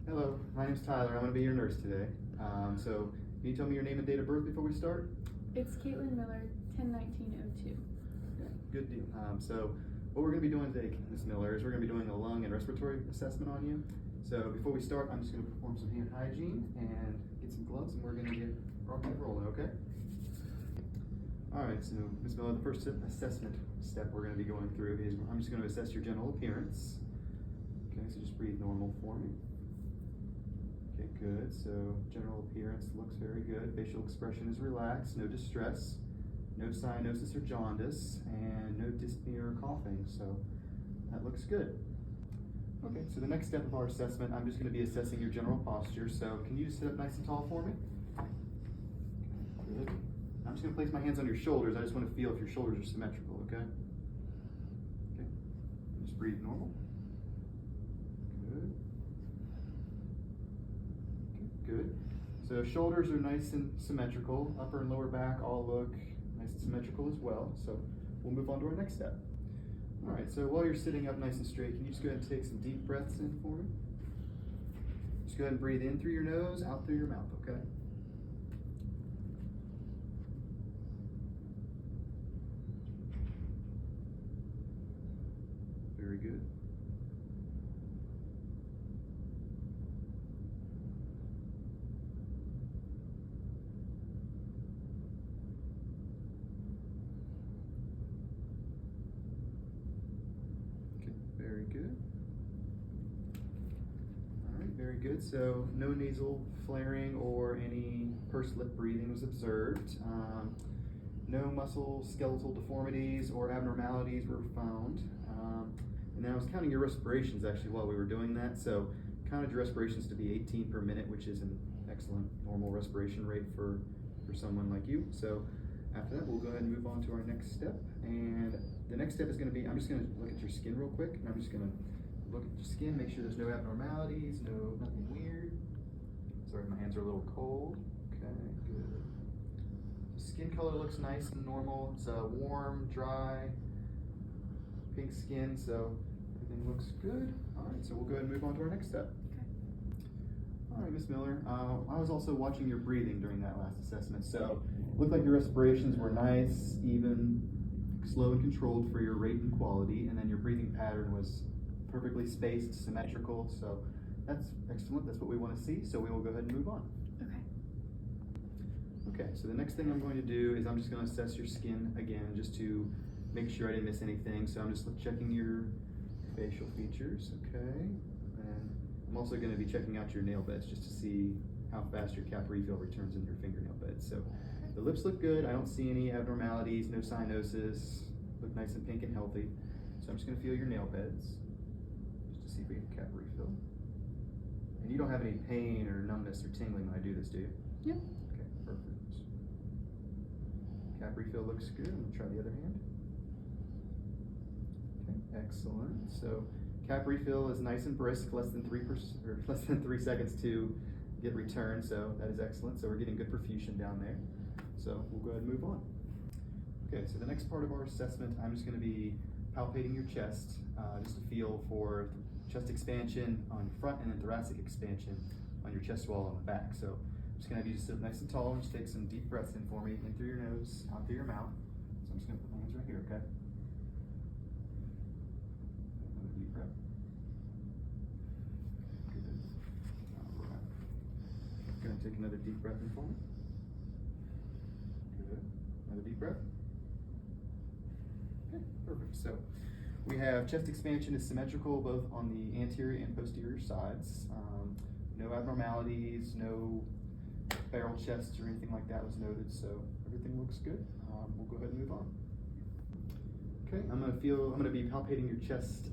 Hello, my name's Tyler. I'm going to be your nurse today. So, can you tell me your name and date of birth before we start? It's Caitlin Miller, 10/19/02. Okay, good deal. So, what we're going to be doing today, Ms. Miller, is we're going to be doing a lung and respiratory assessment on you. So, before we start, I'm just going to perform some hand hygiene and get some gloves, and we're going to get rocket rolling, okay? Alright, so Ms. Miller, the first assessment step we're going to be going through is I'm just going to assess your general appearance. Okay, so just breathe normal for me. Okay, good. So general appearance looks very good. Facial expression is relaxed, no distress, no cyanosis or jaundice, and no dyspnea or coughing. So that looks good. Okay, so the next step of our assessment, I'm just going to be assessing your general posture. So can you just sit up nice and tall for me? Good. I'm just going to place my hands on your shoulders. I just want to feel if your shoulders are symmetrical, okay? Okay. Just breathe normal. Good. Good. So shoulders are nice and symmetrical. Upper and lower back all look nice and symmetrical as well. So we'll move on to our next step. All right, so while you're sitting up nice and straight, can you just go ahead and take some deep breaths in for me? Just go ahead and breathe in through your nose, out through your mouth, okay? Very good. Very good. All right, very good. So no nasal flaring or any pursed lip breathing was observed. No muscle skeletal deformities or abnormalities were found. And then I was counting your respirations actually while we were doing that. So counted your respirations to be 18 per minute, which is an excellent normal respiration rate for someone like you. So after that, we'll go ahead and move on to our next step. And the next step is going to be, I'm just going to look at your skin real quick, and I'm just going to look at your skin, make sure there's no abnormalities, nothing weird. Sorry, my hands are a little cold. Okay, good. The skin color looks nice and normal. It's warm, dry, pink skin, so everything looks good. All right, so we'll go ahead and move on to our next step. All right, Ms. Miller, I was also watching your breathing during that last assessment, so it looked like your respirations were nice, even, slow and controlled for your rate and quality, and then your breathing pattern was perfectly spaced, symmetrical, so that's excellent. That's what we want to see, so we will go ahead and move on. Okay, so the next thing I'm going to do is I'm just going to assess your skin again, just to make sure I didn't miss anything. So I'm just checking your facial features, okay? And I'm also going to be checking out your nail beds just to see how fast your cap refill returns in your fingernail beds. So the lips look good. I don't see any abnormalities, no cyanosis. Look nice and pink and healthy. So I'm just going to feel your nail beds just to see if we get cap refill. And you don't have any pain or numbness or tingling when I do this, do you? Yep. Okay, perfect. Cap refill looks good. I'm going to try the other hand. Okay, excellent. So cap refill is nice and brisk, less than 3 seconds to get returned, so that is excellent. So we're getting good perfusion down there. So we'll go ahead and move on. Okay, so the next part of our assessment, I'm just going to be palpating your chest, just to feel for chest expansion on your front and then thoracic expansion on your chest wall on the back. So I'm just going to have you just sit nice and tall and just take some deep breaths in for me, in through your nose, out through your mouth. So I'm just going to put my hands right here, okay? Another deep breath. Good. All right. Going to take another deep breath in for me. Good. Another deep breath. Okay, perfect. So we have chest expansion is symmetrical both on the anterior and posterior sides. No abnormalities, no barrel chests or anything like that was noted, so everything looks good. We'll go ahead and move on. Okay, I'm going to be palpating your chest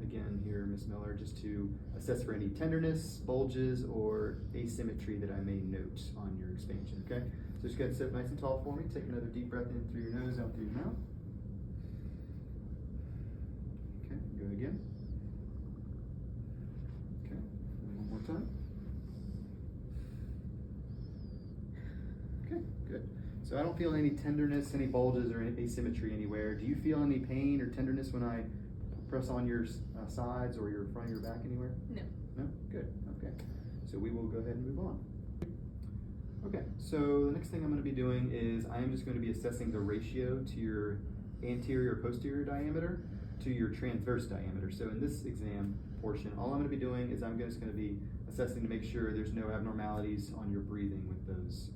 again here, Ms. Miller, just to assess for any tenderness, bulges, or asymmetry that I may note on your expansion, okay? So just go ahead and sit nice and tall for me. Take another deep breath in through your nose, out through your mouth. Okay, go again. Okay, one more time. Okay, good. So I don't feel any tenderness, any bulges, or any asymmetry anywhere. Do you feel any pain or tenderness when I press on your sides or your front of your back anywhere? No. No? Good, okay. So we will go ahead and move on. Okay, so the next thing I'm going to be doing is I am just going to be assessing the ratio to your anterior posterior diameter to your transverse diameter. So in this exam portion, all I'm going to be doing is I'm just going to be assessing to make sure there's no abnormalities on your breathing with those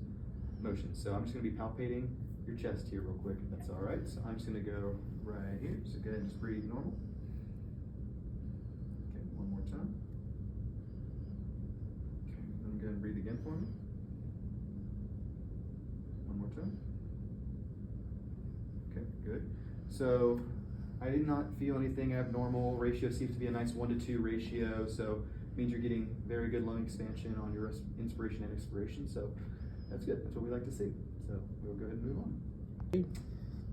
motions. So I'm just going to be palpating your chest here real quick, if that's all right. So I'm just going to go right here. So go ahead and just breathe normal. Okay, one more time. Okay, then go ahead and breathe again for me. One more time. Okay, good. So I did not feel anything abnormal. Ratio seems to be a nice 1-to-2 ratio, so it means you're getting very good lung expansion on your inspiration and expiration. So that's good. That's what we like to see. So we'll go ahead and move on.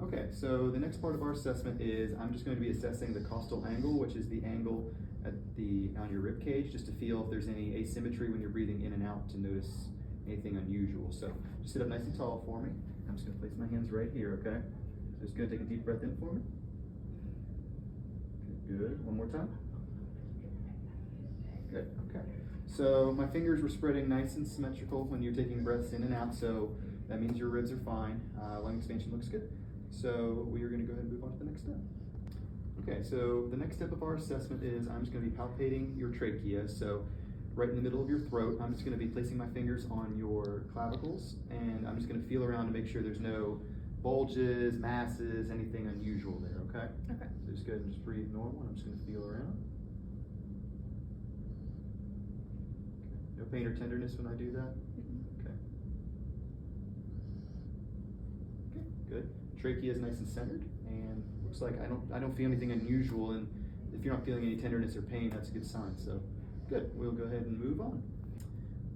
Okay, so the next part of our assessment is I'm just going to be assessing the costal angle, which is the angle on your rib cage, just to feel if there's any asymmetry when you're breathing in and out, to notice anything unusual. So just sit up nice and tall for me. I'm just going to place my hands right here, okay? So just go take a deep breath in for me. Okay, good. One more time. Good, okay. So my fingers were spreading nice and symmetrical when you're taking breaths in and out, so that means your ribs are fine. Lung expansion looks good. So we are going to go ahead and move on to the next step. Okay, so the next step of our assessment is I'm just going to be palpating your trachea. So right in the middle of your throat, I'm just going to be placing my fingers on your clavicles, and I'm just going to feel around to make sure there's no bulges, masses, anything unusual there, okay? Okay. So just go ahead and just breathe normal, and I'm just going to feel around. Okay. No pain or tenderness when I do that? Okay. Okay, good. Trachea is nice and centered, and looks like I don't feel anything unusual, and if you're not feeling any tenderness or pain, that's a good sign. So good. We'll go ahead and move on.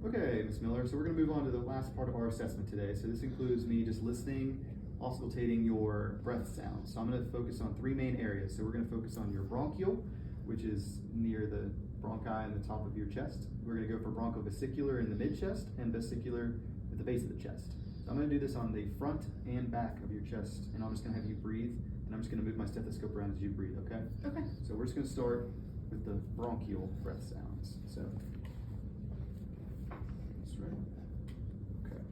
Okay, Ms. Miller, so we're going to move on to the last part of our assessment today. So this includes me just listening, auscultating your breath sounds. So I'm going to focus on 3 main areas. So we're going to focus on your bronchial, which is near the bronchi in the top of your chest. We're going to go for bronchovesicular in the mid-chest and vesicular at the base of the chest. So I'm going to do this on the front and back of your chest, and I'm just going to have you breathe, and I'm just going to move my stethoscope around as you breathe, okay? Okay. So we're just going to start with the bronchial breath sounds. So that's right. Okay.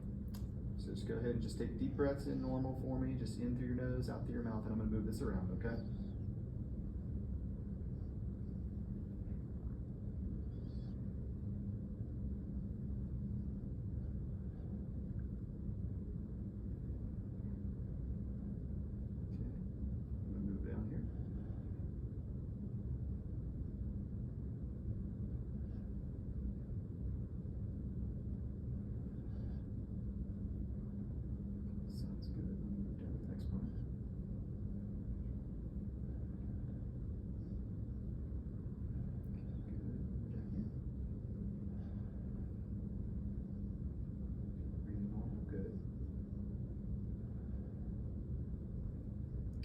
So just go ahead and just take deep breaths in normal for me, just in through your nose, out through your mouth, and I'm going to move this around, okay?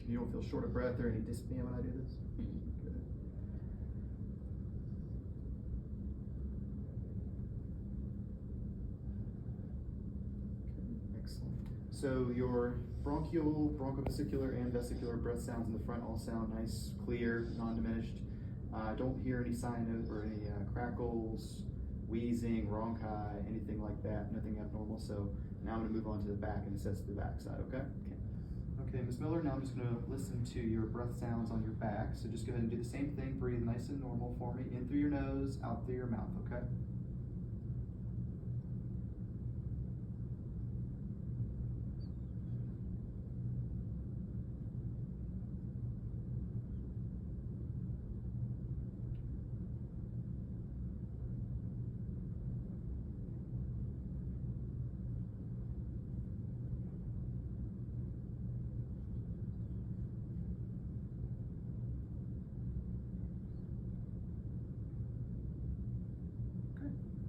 You don't feel short of breath or any dyspnea when I do this? Good. Okay, excellent. So your bronchial, bronchovesicular, and vesicular breath sounds in the front all sound nice, clear, non-diminished. Don't hear any sign of or any crackles, wheezing, rhonchi, anything like that. Nothing abnormal. So now I'm going to move on to the back and assess the back side, okay? Okay, Ms. Miller, now I'm just going to listen to your breath sounds on your back. So just go ahead and do the same thing. Breathe nice and normal for me. In through your nose, out through your mouth, okay?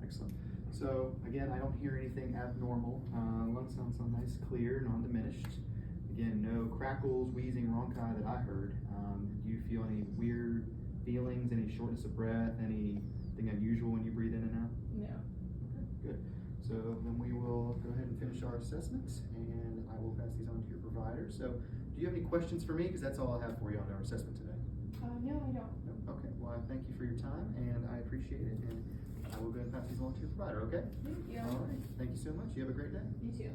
Excellent. So again, I don't hear anything abnormal. Lung sounds nice, clear, non-diminished. Again, no crackles, wheezing, rhonchi that I heard. Do you feel any weird feelings, any shortness of breath, anything unusual when you breathe in and out? No. Okay, good. So then we will go ahead and finish our assessments, and I will pass these on to your provider. So do you have any questions for me? Because that's all I have for you on our assessment today. No, I don't. No? Okay, well I thank you for your time, and I appreciate it, and I will go ahead and pass these on along to your provider, okay? Thank you. All right, thank you so much. You have a great day. You too.